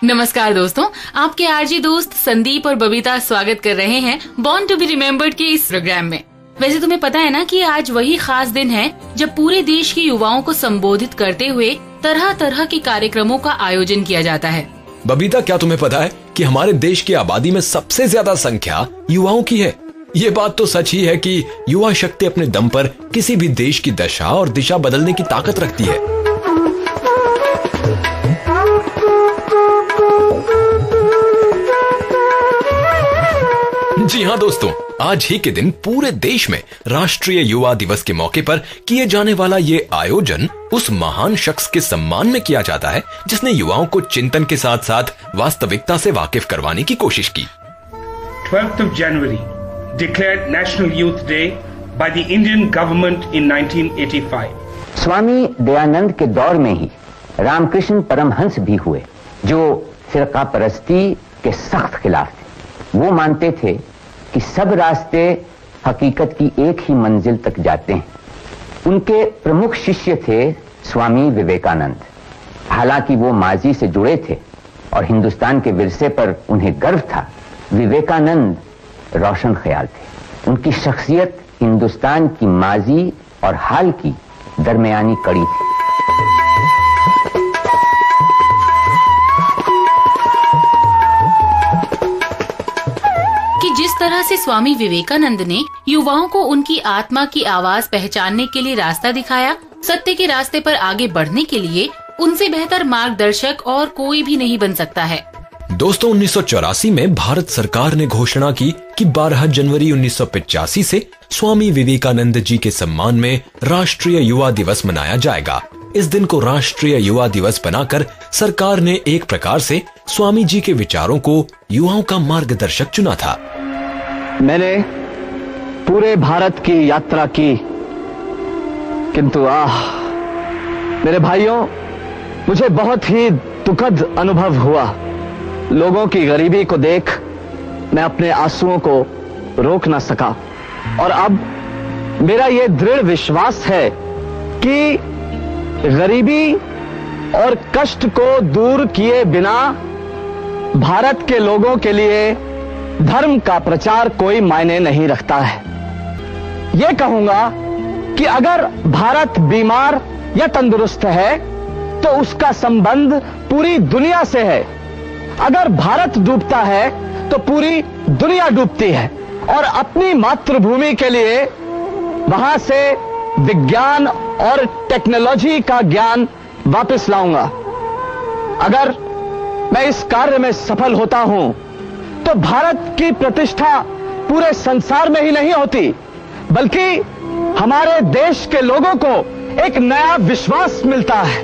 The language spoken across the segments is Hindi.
नमस्कार दोस्तों, आपके आरजी दोस्त संदीप और बबीता स्वागत कर रहे हैं बॉर्न टू बी रिमेम्बर्ड के इस प्रोग्राम में। वैसे तुम्हें पता है ना कि आज वही खास दिन है जब पूरे देश के युवाओं को संबोधित करते हुए तरह तरह के कार्यक्रमों का आयोजन किया जाता है। बबीता, क्या तुम्हें पता है कि हमारे देश की आबादी में सबसे ज्यादा संख्या युवाओं की है? ये बात तो सच ही है कि युवा शक्ति अपने दम पर किसी भी देश की दशा और दिशा बदलने की ताकत रखती है। जी हाँ दोस्तों, आज ही के दिन पूरे देश में राष्ट्रीय युवा दिवस के मौके पर किए जाने वाला ये आयोजन उस महान शख्स के सम्मान में किया जाता है जिसने युवाओं को चिंतन के साथ साथ वास्तविकता से वाकिफ करवाने की कोशिश की। 12th of January declared National Youth Day by the Indian government in 1985. Swami Dayanand के दौर में ही रामकृष्ण परमहंस भी हुए, जो फिरका परस्ती के सख्त खिलाफ थे। वो मानते थे कि सब रास्ते हकीकत की एक ही मंजिल तक जाते हैं। उनके प्रमुख शिष्य थे स्वामी विवेकानंद। हालांकि वो माजी से जुड़े थे और हिंदुस्तान के विरसे पर उन्हें गर्व था, विवेकानंद रोशन ख्याल थे। उनकी शख्सियत हिंदुस्तान की माजी और हाल की दरमियानी कड़ी थी। जिस तरह से स्वामी विवेकानंद ने युवाओं को उनकी आत्मा की आवाज पहचानने के लिए रास्ता दिखाया, सत्य के रास्ते पर आगे बढ़ने के लिए उनसे बेहतर मार्गदर्शक और कोई भी नहीं बन सकता है। दोस्तों, 1984 में भारत सरकार ने घोषणा की कि 12 जनवरी 1985 से स्वामी विवेकानंद जी के सम्मान में राष्ट्रीय युवा दिवस मनाया जाएगा। इस दिन को राष्ट्रीय युवा दिवस बनाकर सरकार ने एक प्रकार से स्वामी जी के विचारों को युवाओं का मार्गदर्शक चुना था। मैंने पूरे भारत की यात्रा की, किंतु मेरे भाइयों, मुझे बहुत ही दुखद अनुभव हुआ। लोगों की गरीबी को देख मैं अपने आंसुओं को रोक न सका और अब मेरा यह दृढ़ विश्वास है कि गरीबी और कष्ट को दूर किए बिना भारत के लोगों के लिए धर्म का प्रचार कोई मायने नहीं रखता है। यह कहूंगा कि अगर भारत बीमार या तंदुरुस्त है तो उसका संबंध पूरी दुनिया से है। अगर भारत डूबता है तो पूरी दुनिया डूबती है और अपनी मातृभूमि के लिए वहां से विज्ञान और टेक्नोलॉजी का ज्ञान वापस लाऊंगा। अगर मैं इस कार्य में सफल होता हूं तो भारत की प्रतिष्ठा पूरे संसार में ही नहीं होती, बल्कि हमारे देश के लोगों को एक नया विश्वास मिलता है।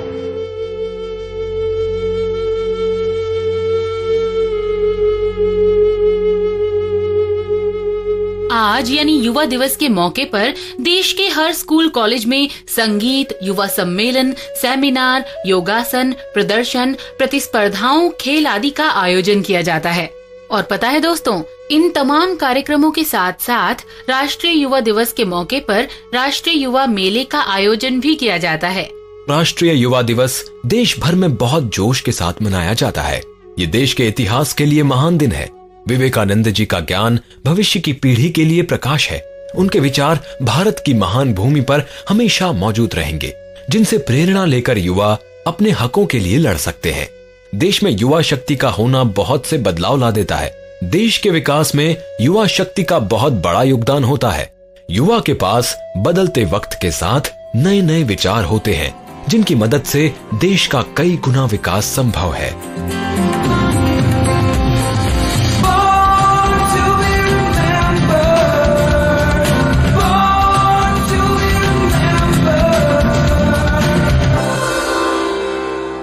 आज यानी युवा दिवस के मौके पर देश के हर स्कूल कॉलेज में संगीत, युवा सम्मेलन, सेमिनार, योगासन, प्रदर्शन, प्रतिस्पर्धाओं, खेल आदि का आयोजन किया जाता है। और पता है दोस्तों, इन तमाम कार्यक्रमों के साथ साथ राष्ट्रीय युवा दिवस के मौके पर राष्ट्रीय युवा मेले का आयोजन भी किया जाता है। राष्ट्रीय युवा दिवस देश भर में बहुत जोश के साथ मनाया जाता है। ये देश के इतिहास के लिए महान दिन है। विवेकानंद जी का ज्ञान भविष्य की पीढ़ी के लिए प्रकाश है। उनके विचार भारत की महान भूमि पर हमेशा मौजूद रहेंगे, जिनसे प्रेरणा लेकर युवा अपने हकों के लिए लड़ सकते हैं। देश में युवा शक्ति का होना बहुत से बदलाव ला देता है। देश के विकास में युवा शक्ति का बहुत बड़ा योगदान होता है। युवा के पास बदलते वक्त के साथ नए नए विचार होते हैं, जिनकी मदद से देश का कई गुना विकास संभव है।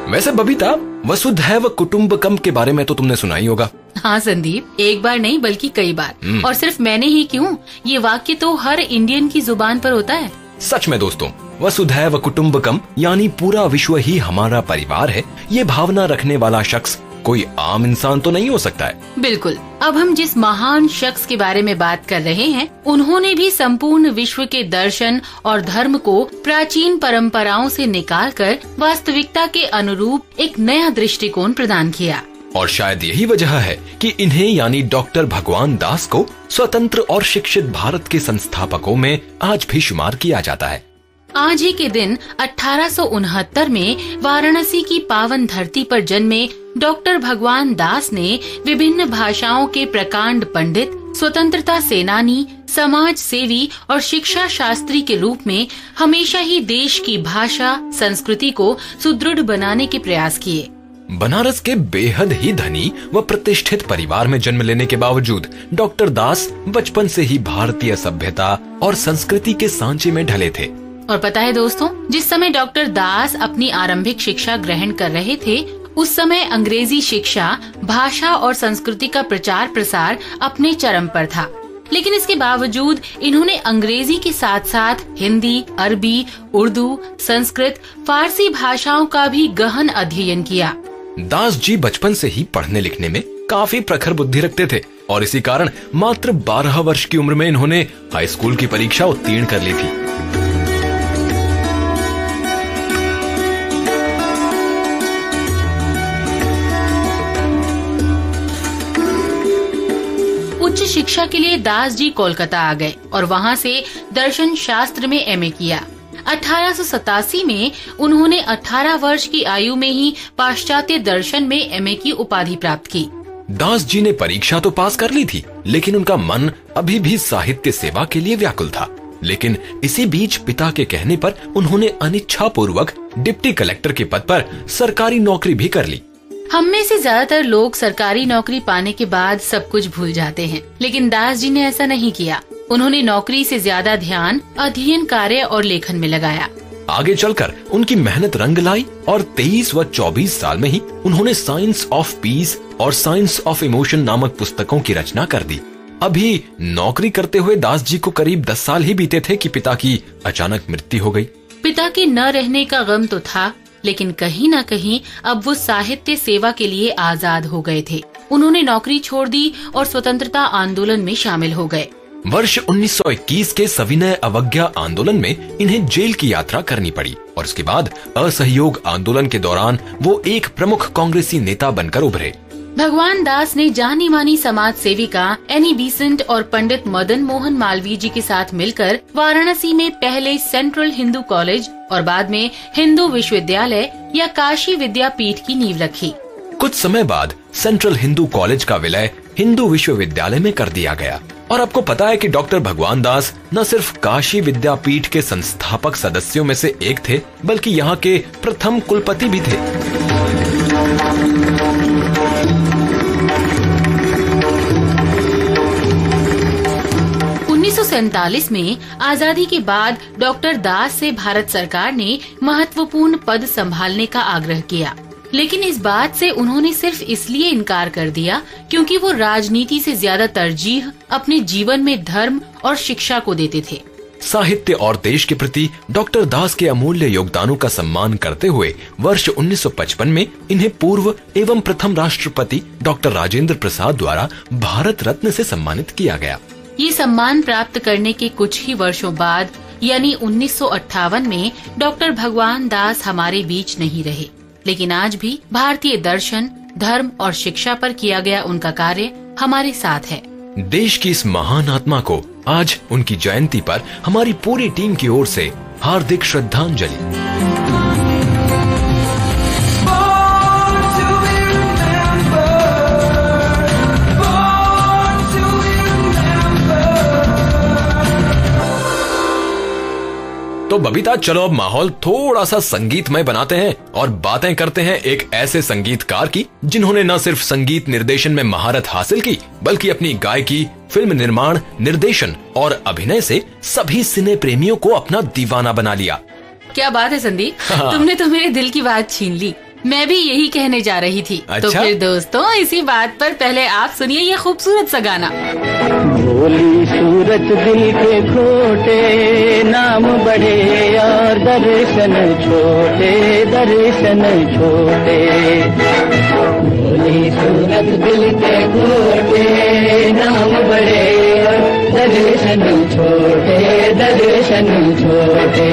वैसे बबीता, वसुधैव कुटुंबकम के बारे में तो तुमने सुना ही होगा। हाँ संदीप, एक बार नहीं बल्कि कई बार। और सिर्फ मैंने ही क्यों, ये वाक्य तो हर इंडियन की जुबान पर होता है। सच में दोस्तों, वसुधैव कुटुंबकम यानी पूरा विश्व ही हमारा परिवार है, ये भावना रखने वाला शख्स कोई आम इंसान तो नहीं हो सकता है। बिल्कुल। अब हम जिस महान शख्स के बारे में बात कर रहे हैं, उन्होंने भी संपूर्ण विश्व के दर्शन और धर्म को प्राचीन परंपराओं से निकालकर वास्तविकता के अनुरूप एक नया दृष्टिकोण प्रदान किया। और शायद यही वजह है कि इन्हें यानी डॉक्टर भगवान दास को स्वतंत्र और शिक्षित भारत के संस्थापकों में आज भी शुमार किया जाता है। आज ही के दिन 1869 में वाराणसी की पावन धरती पर जन्मे डॉक्टर भगवान दास ने विभिन्न भाषाओं के प्रकांड पंडित, स्वतंत्रता सेनानी, समाज सेवी और शिक्षा शास्त्री के रूप में हमेशा ही देश की भाषा संस्कृति को सुदृढ़ बनाने के प्रयास किए। बनारस के बेहद ही धनी व प्रतिष्ठित परिवार में जन्म लेने के बावजूद डॉक्टर दास बचपन से ही भारतीय सभ्यता और संस्कृति के सांचे में ढले थे। और पता है दोस्तों, जिस समय डॉक्टर दास अपनी आरंभिक शिक्षा ग्रहण कर रहे थे, उस समय अंग्रेजी शिक्षा, भाषा और संस्कृति का प्रचार प्रसार अपने चरम पर था। लेकिन इसके बावजूद इन्होंने अंग्रेजी के साथ साथ हिंदी, अरबी, उर्दू, संस्कृत, फारसी भाषाओं का भी गहन अध्ययन किया। दास जी बचपन से ही पढ़ने लिखने में काफी प्रखर बुद्धि रखते थे और इसी कारण मात्र 12 वर्ष की उम्र में इन्होंने हाई स्कूल की परीक्षा उत्तीर्ण कर ली थी। उच्च शिक्षा के लिए दास जी कोलकाता आ गए और वहां से दर्शन शास्त्र में एमए किया। 1887 में उन्होंने 18 वर्ष की आयु में ही पाश्चात्य दर्शन में एमए की उपाधि प्राप्त की। दास जी ने परीक्षा तो पास कर ली थी, लेकिन उनका मन अभी भी साहित्य सेवा के लिए व्याकुल था। लेकिन इसी बीच पिता के कहने पर उन्होंने अनिच्छा पूर्वक डिप्टी कलेक्टर के पद पर सरकारी नौकरी भी कर ली। हम में से ज्यादातर लोग सरकारी नौकरी पाने के बाद सब कुछ भूल जाते हैं, लेकिन दास जी ने ऐसा नहीं किया। उन्होंने नौकरी से ज्यादा ध्यान अध्ययन कार्य और लेखन में लगाया। आगे चलकर उनकी मेहनत रंग लाई और 23 व 24 साल में ही उन्होंने साइंस ऑफ पीस और साइंस ऑफ इमोशन नामक पुस्तकों की रचना कर दी। अभी नौकरी करते हुए दास जी को करीब 10 साल ही बीते थे कि पिता की अचानक मृत्यु हो गई। पिता के न रहने का गम तो था, लेकिन कहीं न कहीं अब वो साहित्य सेवा के लिए आजाद हो गए थे। उन्होंने नौकरी छोड़ दी और स्वतंत्रता आंदोलन में शामिल हो गए। वर्ष 1921 के सविनय अवज्ञा आंदोलन में इन्हें जेल की यात्रा करनी पड़ी और उसके बाद असहयोग आंदोलन के दौरान वो एक प्रमुख कांग्रेसी नेता बनकर उभरे। भगवान दास ने जानी मानी समाज सेविका एनी बेसेंट और पंडित मदन मोहन मालवीय जी के साथ मिलकर वाराणसी में पहले सेंट्रल हिंदू कॉलेज और बाद में हिंदू विश्वविद्यालय या काशी विद्यापीठ की नींव रखी। कुछ समय बाद सेंट्रल हिंदू कॉलेज का विलय हिंदू विश्वविद्यालय में कर दिया गया। और आपको पता है कि डॉक्टर भगवान दास न सिर्फ काशी विद्यापीठ के संस्थापक सदस्यों में से एक थे, बल्कि यहाँ के प्रथम कुलपति भी थे। 1947 में आजादी के बाद डॉक्टर दास से भारत सरकार ने महत्वपूर्ण पद संभालने का आग्रह किया, लेकिन इस बात से उन्होंने सिर्फ इसलिए इनकार कर दिया क्योंकि वो राजनीति से ज्यादा तरजीह अपने जीवन में धर्म और शिक्षा को देते थे। साहित्य और देश के प्रति डॉक्टर दास के अमूल्य योगदानों का सम्मान करते हुए वर्ष 1955 में इन्हें पूर्व एवं प्रथम राष्ट्रपति डॉक्टर राजेंद्र प्रसाद द्वारा भारत रत्न से सम्मानित किया गया। ये सम्मान प्राप्त करने के कुछ ही वर्षों बाद यानी 1958 में डॉक्टर भगवान दास हमारे बीच नहीं रहे, लेकिन आज भी भारतीय दर्शन, धर्म और शिक्षा पर किया गया उनका कार्य हमारे साथ है। देश की इस महान आत्मा को आज उनकी जयंती पर हमारी पूरी टीम की ओर से हार्दिक श्रद्धांजलि। तो बबीता, चलो अब माहौल थोड़ा सा संगीतमय बनाते हैं और बातें करते हैं एक ऐसे संगीतकार की जिन्होंने न सिर्फ संगीत निर्देशन में महारत हासिल की, बल्कि अपनी गायकी, फिल्म निर्माण, निर्देशन और अभिनय से सभी सिने प्रेमियों को अपना दीवाना बना लिया। क्या बात है संदीप, तुमने तो मेरे दिल की बात छीन ली। मैं भी यही कहने जा रही थी। अच्छा? तो फिर दोस्तों, इसी बात पर पहले आप सुनिए ये खूबसूरत सा गाना। भोली सूरत दिल के खोटे, नाम बड़े और दर्शन छोटे, दर्शन छोटे। भोली सूरत दिल के खोटे, नाम बड़े और दर्शन छोटे, दर्शन छोटे।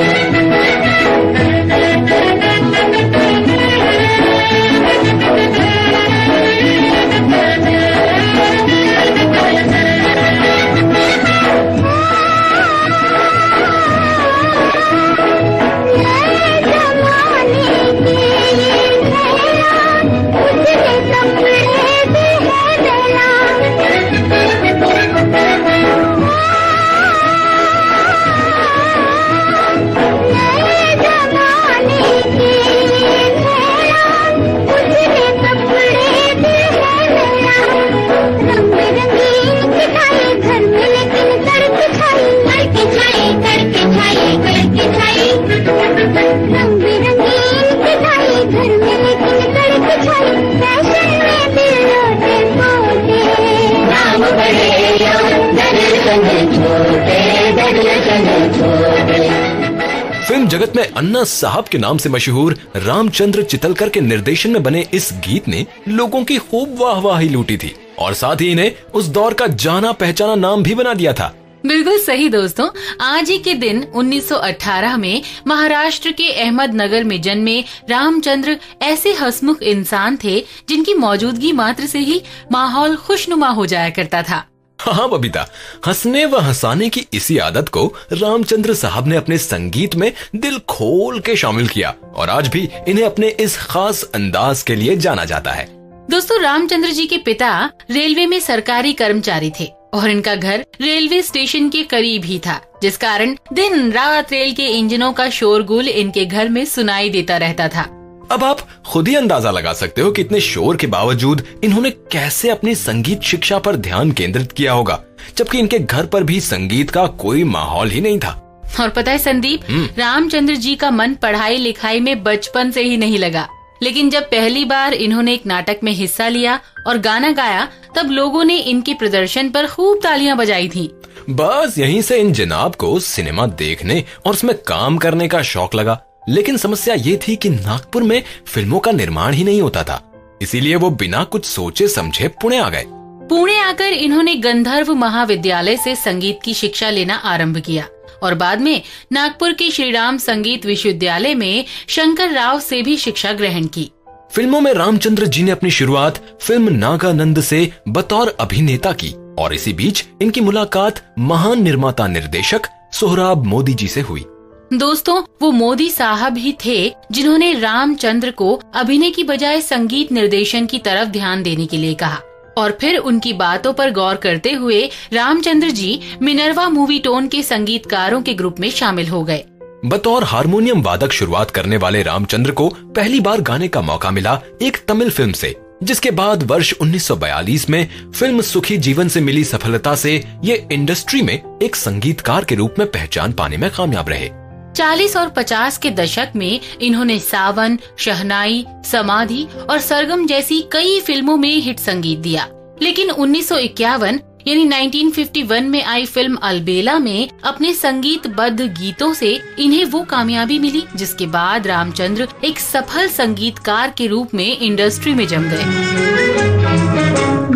फिल्म जगत में अन्ना साहब के नाम से मशहूर रामचंद्र चितलकर के निर्देशन में बने इस गीत ने लोगों की खूब वाहवाही लूटी थी और साथ ही इन्हें उस दौर का जाना पहचाना नाम भी बना दिया था। बिल्कुल सही दोस्तों, आज ही के दिन 1918 में महाराष्ट्र के अहमदनगर में जन्मे रामचंद्र ऐसे हंसमुख इंसान थे जिनकी मौजूदगी मात्र से ही माहौल खुशनुमा हो जाया करता था। हाँ बबीता, हंसने व हंसाने की इसी आदत को रामचंद्र साहब ने अपने संगीत में दिल खोल के शामिल किया और आज भी इन्हें अपने इस खास अंदाज के लिए जाना जाता है। दोस्तों, रामचंद्र जी के पिता रेलवे में सरकारी कर्मचारी थे और इनका घर रेलवे स्टेशन के करीब ही था, जिस कारण दिन रात रेल के इंजनों का शोरगुल इनके घर में सुनाई देता रहता था। अब आप खुद ही अंदाजा लगा सकते हो कि इतने शोर के बावजूद इन्होंने कैसे अपनी संगीत शिक्षा पर ध्यान केंद्रित किया होगा, जबकि इनके घर पर भी संगीत का कोई माहौल ही नहीं था। और पता है संदीप, रामचंद्र जी का मन पढ़ाई लिखाई में बचपन से ही नहीं लगा, लेकिन जब पहली बार इन्होंने एक नाटक में हिस्सा लिया और गाना गाया, तब लोगों ने इनके प्रदर्शन पर खूब तालियां बजाई थी। बस यहीं से इन जनाब को सिनेमा देखने और उसमें काम करने का शौक लगा। लेकिन समस्या ये थी कि नागपुर में फिल्मों का निर्माण ही नहीं होता था, इसीलिए वो बिना कुछ सोचे समझे पुणे आ गए। पुणे आकर इन्होंने गंधर्व महाविद्यालय से संगीत की शिक्षा लेना आरंभ किया और बाद में नागपुर के श्रीराम संगीत विश्वविद्यालय में शंकर राव से भी शिक्षा ग्रहण की। फिल्मों में रामचंद्र जी ने अपनी शुरुआत फिल्म नागानंद से बतौर अभिनेता की और इसी बीच इनकी मुलाकात महान निर्माता निर्देशक सोहराब मोदी जी से हुई। दोस्तों, वो मोदी साहब ही थे जिन्होंने रामचंद्र को अभिनय की बजाय संगीत निर्देशन की तरफ ध्यान देने के लिए कहा और फिर उनकी बातों पर गौर करते हुए Ramchandra ji Minerva movie tone के संगीतकारों के ग्रुप में शामिल हो गए। बतौर हारमोनियम वादक शुरुआत करने वाले रामचंद्र को पहली बार गाने का मौका मिला एक तमिल फिल्म से, जिसके बाद वर्ष 1942 में फिल्म सुखी जीवन से मिली सफलता से ये इंडस्ट्री में एक संगीतकार के रूप में पहचान पाने में कामयाब रहे। 40 और 50 के दशक में इन्होंने सावन, शहनाई, समाधि और सरगम जैसी कई फिल्मों में हिट संगीत दिया, लेकिन 1951 यानी 1951 में आई फिल्म अलबेला में अपने संगीतबद्ध गीतों से इन्हें वो कामयाबी मिली जिसके बाद रामचंद्र एक सफल संगीतकार के रूप में इंडस्ट्री में जम गए।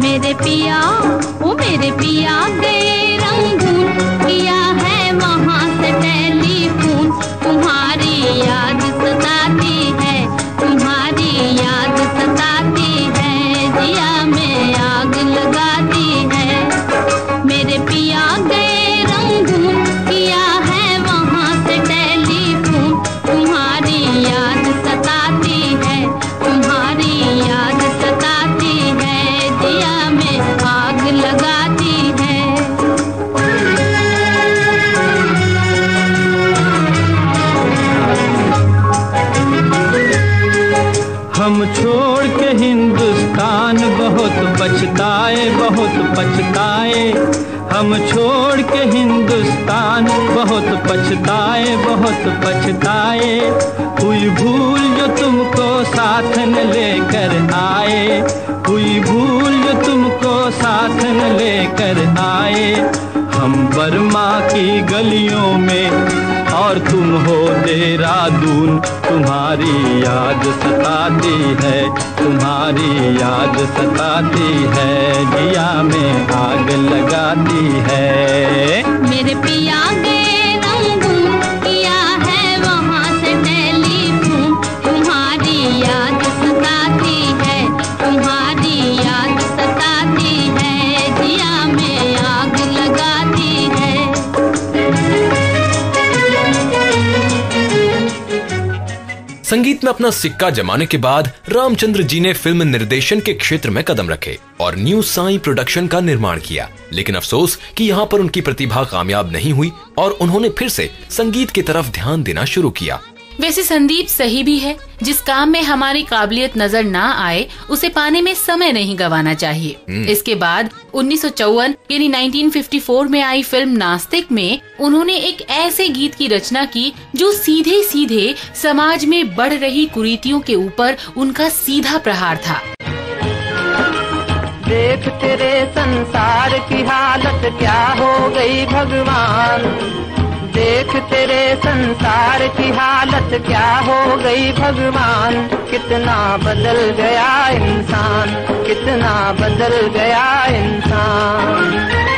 मेरे पिया, ओ मेरे पिया गए रंगून, किया है वहाँ से टेलीफोन, तुम्हारी याद सताती है, तुम्हारी याद सताती है, जिया में आग लगाती है। मेरे पिया गए रंगून, किया है वहाँ से टेलीफोन, तुम्हारी याद सताती है, तुम्हारी याद सताती है, जिया में आग लगाती है। हम छोड़ के हिंदुस्तान बहुत पछताए, बहुत पछताए। हम छोड़ के हिंदुस्तान बहुत पछताए, बहुत पछताए। हुई भूल जो तुमको साथ न लेकर आए, हुई भूल जो तुमको साथ न लेकर आए। हम बर्मा की गलियों में और तुम हो देहरादून, तुम्हारी याद सताती है, तुम्हारी याद सताती है, जिया में आग लगाती है। मेरे पिया गए रंगून, किया है वहाँ से टेलीफोन, तुम्हारी याद सताती है, तुम्हारी याद सताती है, जिया में आग लगाती है। संगीत में अपना सिक्का जमाने के बाद रामचंद्र जी ने फिल्म निर्देशन के क्षेत्र में कदम रखे और न्यू साई प्रोडक्शन का निर्माण किया। लेकिन अफसोस कि यहाँ पर उनकी प्रतिभा कामयाब नहीं हुई और उन्होंने फिर से संगीत की तरफ ध्यान देना शुरू किया। वैसे संदीप सही भी है, जिस काम में हमारी काबिलियत नजर ना आए उसे पाने में समय नहीं गंवाना चाहिए। इसके बाद 1954 यानी 1954 में आई फिल्म नास्तिक में उन्होंने एक ऐसे गीत की रचना की जो सीधे सीधे समाज में बढ़ रही कुरीतियों के ऊपर उनका सीधा प्रहार था। देख तेरे संसार की हालत क्या हो गई भगवान, देख तेरे संसार की हालत क्या हो गई भगवान। कितना बदल गया इंसान, कितना बदल गया इंसान।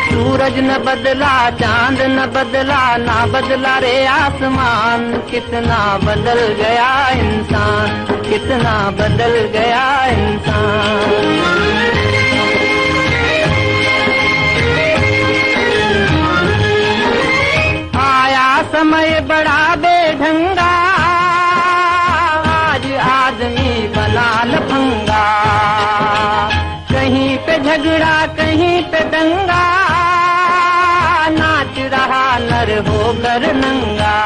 सूरज न बदला, चांद न बदला, ना बदला रे आसमान। कितना बदल गया इंसान, कितना बदल गया इंसान। समय बड़ा बेढंगा, आज आदमी बना लफंगा। कहीं पे झगड़ा कहीं पे दंगा, नाच रहा नर होकर नंगा।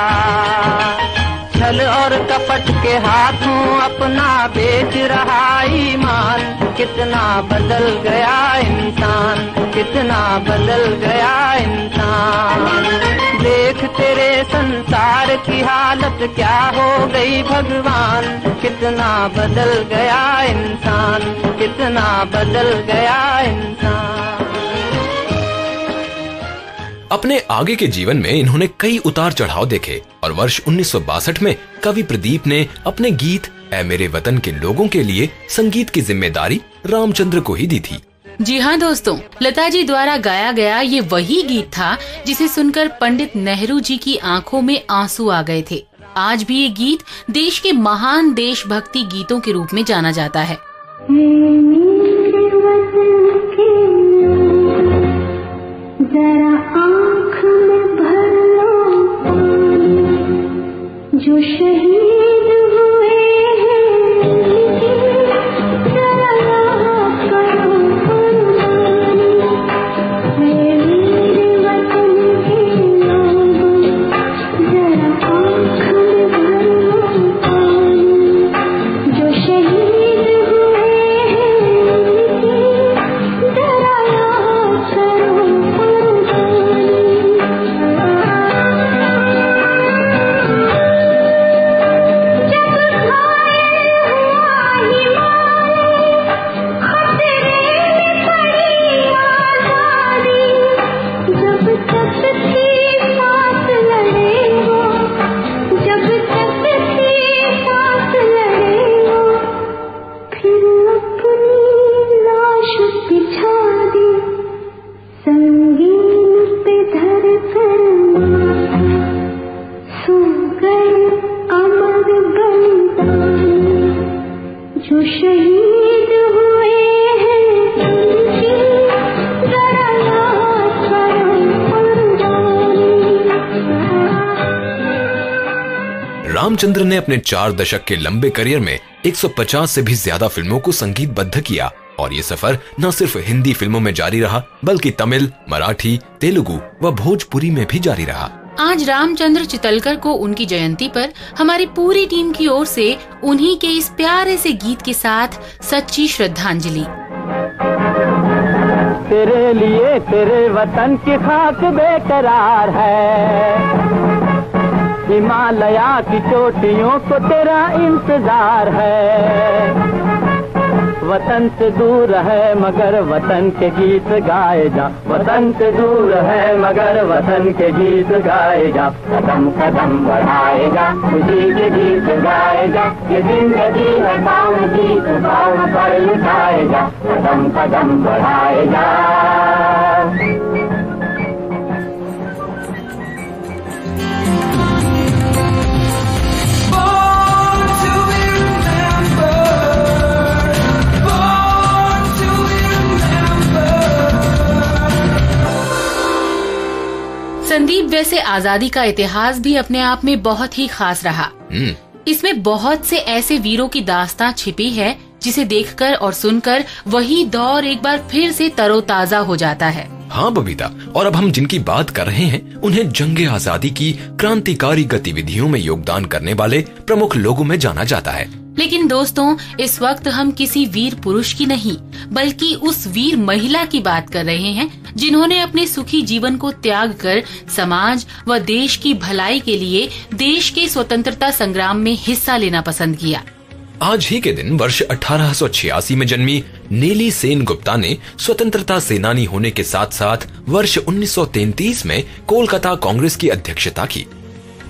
छल और कपट के हाथों अपना बेच रहा ईमान। कितना बदल गया इंसान, कितना बदल गया इंसान। देख तेरे संसार की हालत क्या हो गई भगवान। कितना बदल गया इंसान, कितना बदल गया इंसान। अपने आगे के जीवन में इन्होंने कई उतार चढ़ाव देखे और वर्ष 1962 में कवि प्रदीप ने अपने गीत ऐ मेरे वतन के लोगों के लिए संगीत की जिम्मेदारी रामचंद्र को ही दी थी। जी हाँ दोस्तों, लता जी द्वारा गाया गया ये वही गीत था जिसे सुनकर पंडित नेहरू जी की आंखों में आंसू आ गए थे। आज भी ये गीत देश के महान देशभक्ति गीतों के रूप में जाना जाता है। जरा आँख में भर लो जो शहीद हुए हैं, जरा याद करो मेरे वतन के लोगों, जरा आँख में भर लो जो शहीद हुए हैं, जरा याद करो। रामचंद्र ने अपने 4 दशक के लंबे करियर में 150 से भी ज्यादा फिल्मों को संगीतबद्ध किया और ये सफर न सिर्फ हिंदी फिल्मों में जारी रहा बल्कि तमिल, मराठी, तेलुगु व भोजपुरी में भी जारी रहा। आज रामचंद्र चितलकर को उनकी जयंती पर हमारी पूरी टीम की ओर से उन्हीं के इस प्यारे से गीत के साथ सच्ची श्रद्धांजलि। तेरे लिए तेरे वतन की खाक बेकरार है, हिमालया की चोटियों को तेरा इंतजार है। वतन से दूर है मगर वतन के गीत गाए जा, वतन से दूर है मगर वतन के गीत गाए जा। कदम कदम बढ़ाए जा, खुशी के गीत गाए जा, ये जिंदगी है पावन गीत पावन पर लुटाए जा। कदम कदम बढ़ाए जा। संदीप, वैसे आजादी का इतिहास भी अपने आप में बहुत ही खास रहा। इसमें बहुत से ऐसे वीरों की दास्तां छिपी है जिसे देखकर और सुनकर वही दौर एक बार फिर से तरोताजा हो जाता है। हाँ बबीता, और अब हम जिनकी बात कर रहे हैं उन्हें जंगे आजादी की क्रांतिकारी गतिविधियों में योगदान करने वाले प्रमुख लोगों में जाना जाता है। लेकिन दोस्तों, इस वक्त हम किसी वीर पुरुष की नहीं बल्कि उस वीर महिला की बात कर रहे हैं जिन्होंने अपने सुखी जीवन को त्याग कर समाज व देश की भलाई के लिए देश के स्वतंत्रता संग्राम में हिस्सा लेना पसंद किया। आज ही के दिन वर्ष 1886 में जन्मी नेली सेन गुप्ता ने स्वतंत्रता सेनानी होने के साथ साथ वर्ष 1933 में कोलकाता कांग्रेस की अध्यक्षता की।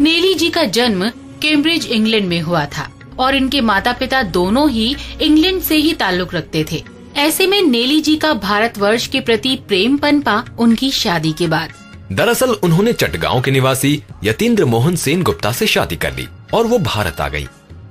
नेली जी का जन्म कैम्ब्रिज इंग्लैंड में हुआ था और इनके माता पिता दोनों ही इंग्लैंड से ही ताल्लुक रखते थे। ऐसे में नेली जी का भारतवर्ष के प्रति प्रेम पनपा उनकी शादी के बाद। दरअसल उन्होंने चटगांव के निवासी यतीन्द्र मोहन सेन गुप्ता से शादी कर ली और वो भारत आ गयी।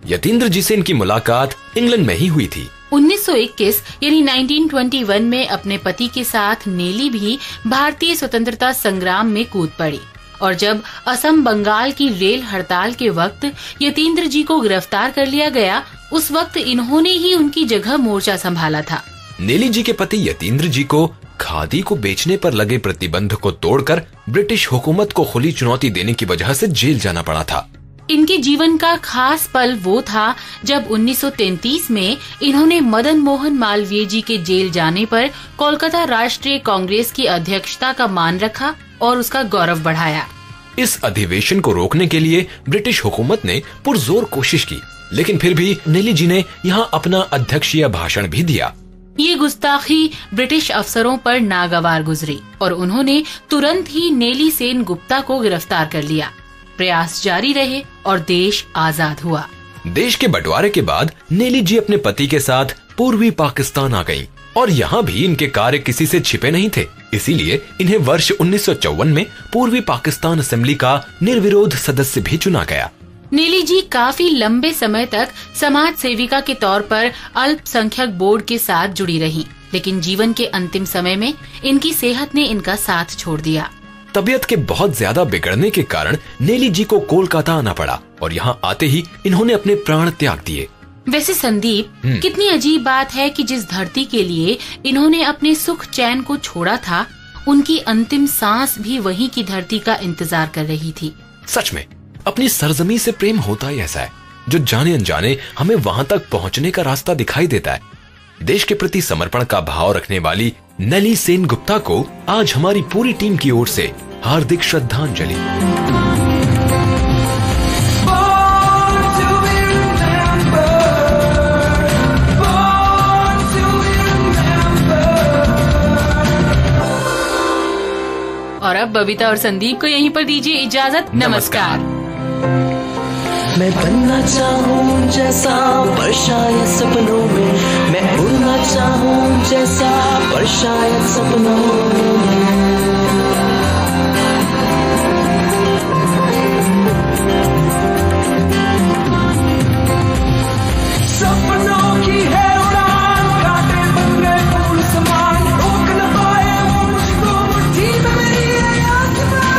यतीन्द्र जी से इनकी मुलाकात इंग्लैंड में ही हुई थी। 1921 यानी 1921 में अपने पति के साथ नेली भी भारतीय स्वतंत्रता संग्राम में कूद पड़ी और जब असम बंगाल की रेल हड़ताल के वक्त यतीन्द्र जी को गिरफ्तार कर लिया गया, उस वक्त इन्होंने ही उनकी जगह मोर्चा संभाला था। नेली जी के पति यतीन्द्र जी को खादी को बेचने पर लगे प्रतिबंध को तोड़कर ब्रिटिश हुकूमत को खुली चुनौती देने की वजह से जेल जाना पड़ा था। इनके जीवन का खास पल वो था जब 1933 में इन्होंने मदन मोहन मालवीय जी के जेल जाने पर कोलकाता राष्ट्रीय कांग्रेस की अध्यक्षता का मान रखा और उसका गौरव बढ़ाया। इस अधिवेशन को रोकने के लिए ब्रिटिश हुकूमत ने पुरजोर कोशिश की, लेकिन फिर भी नेली जी ने यहाँ अपना अध्यक्षीय भाषण भी दिया। ये गुस्ताखी ब्रिटिश अफसरों पर नागवार गुजरी और उन्होंने तुरंत ही नेली सेन गुप्ता को गिरफ्तार कर लिया। प्रयास जारी रहे और देश आजाद हुआ। देश के बंटवारे के बाद नेली जी अपने पति के साथ पूर्वी पाकिस्तान आ गईं और यहाँ भी इनके कार्य किसी से छिपे नहीं थे, इसीलिए इन्हें वर्ष 1954 में पूर्वी पाकिस्तान असेंबली का निर्विरोध सदस्य भी चुना गया। नेली जी काफी लंबे समय तक समाज सेविका के तौर पर अल्पसंख्यक बोर्ड के साथ जुड़ी रही, लेकिन जीवन के अंतिम समय में इनकी सेहत ने इनका साथ छोड़ दिया। तबीयत के बहुत ज्यादा बिगड़ने के कारण नेली जी को कोलकाता आना पड़ा और यहाँ आते ही इन्होंने अपने प्राण त्याग दिए। वैसे संदीप, कितनी अजीब बात है कि जिस धरती के लिए इन्होंने अपने सुख चैन को छोड़ा था, उनकी अंतिम सांस भी वहीं की धरती का इंतजार कर रही थी। सच में अपनी सरजमी से प्रेम होता ही ऐसा है जो जाने अनजाने हमें वहाँ तक पहुँचने का रास्ता दिखाई देता है। देश के प्रति समर्पण का भाव रखने वाली नेली सेन गुप्ता को आज हमारी पूरी टीम की ओर से हार्दिक श्रद्धांजलि। और अब बबीता और संदीप को यहीं पर दीजिए इजाजत। नमस्कार। मैं बनना चाहूँ जैसा बरसाए सपनों में, मैं उड़ना चाहूँ जैसा बरसाए सपनों में। सपनों की है उड़ान, काटे बंगले फूल समान, रोक न पाए वो मुझको मुट्ठी में मेरी है आसमां।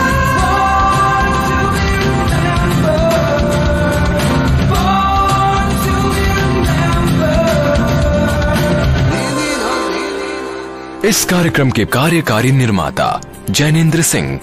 इस कार्यक्रम के कार्यकारी निर्माता जैनेंद्र सिंह,